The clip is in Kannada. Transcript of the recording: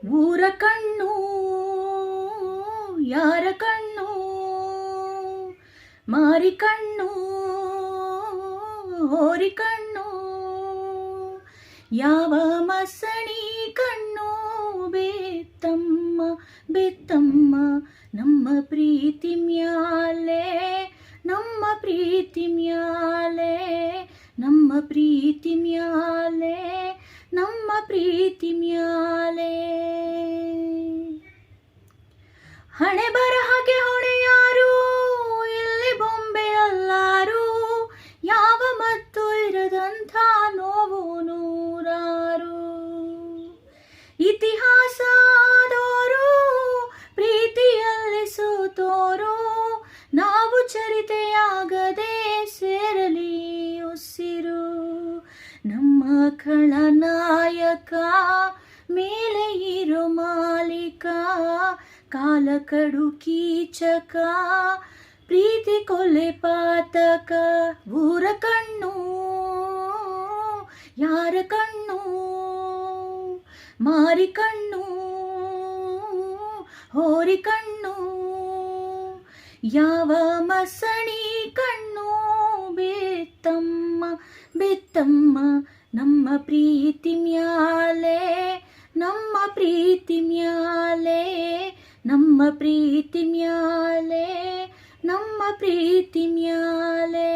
ಊರ ಕಣ್ಣು ಯಾರ ಕಣ್ಣು, ಮಾರಿ ಕಣ್ಣು ಹೋರಿ ಕಣ್ಣು, ಯಾವ ಮಸಣಿ ಕಣ್ಣು ಬೇತಮ್ಮ ಬೇತಮ್ಮ, ನಮ್ಮ ಪ್ರೀತಿ ಮ್ಯಾಲೆ ನಮ್ಮ ಪ್ರೀತಿ ಮ್ಯಾಲೆ ನಮ್ಮ ಪ್ರೀತಿ ಮ್ಯಾಲೆ ನಮ್ಮ ಪ್ರೀತಿ ಮ್ಯಾಲೆ. ಹಣೆ ಬರಹಗೆ ಹೊಣೆ ಯಾರು, ಇಲ್ಲಿ ಬೊಂಬೆ ಅಲ್ಲಾರು, ಯಾವ ಮತ್ತು ಇರದಂಥ ನೋವು ನೂರಾರು. ಇತಿಹಾಸದೋರು ಪ್ರೀತಿಯಲ್ಲಿ ಸೋತೋರು, ನಾವು ಚರಿತೆಯಾಗದೆ ಸೇರಲಿ ಉಸಿರು. ನಮ್ಮ ಖಳನಾಯಕ ಮೇಲೆ ಇರೋ ಮಾಲೀಕ, ಕಾಲ ಕಡು ಕೀಚಕ ಪ್ರೀತಿ ಕೊಲೆ ಪಾತಕ. ಊರ ಕಣ್ಣು ಯಾರ ಕಣ್ಣು, ಮಾರಿ ಕಣ್ಣು ಹೋರಿ ಕಣ್ಣು, ಯಾವ ಮಸಣಿ ಕಣ್ಣು ಬೇತಮ್ಮ ಬೇತಮ್ಮ, ನಮ್ಮ ಪ್ರೀತಿ ಮ್ಯಾಲೆ ನಮ್ಮ ಪ್ರೀತಿ ಮ್ಯಾಲೆ ನಮ್ಮ ಪ್ರೀತಿ ಮ್ಯಾಲೆ ನಮ್ಮ ಪ್ರೀತಿ ಮ್ಯಾಲೆ.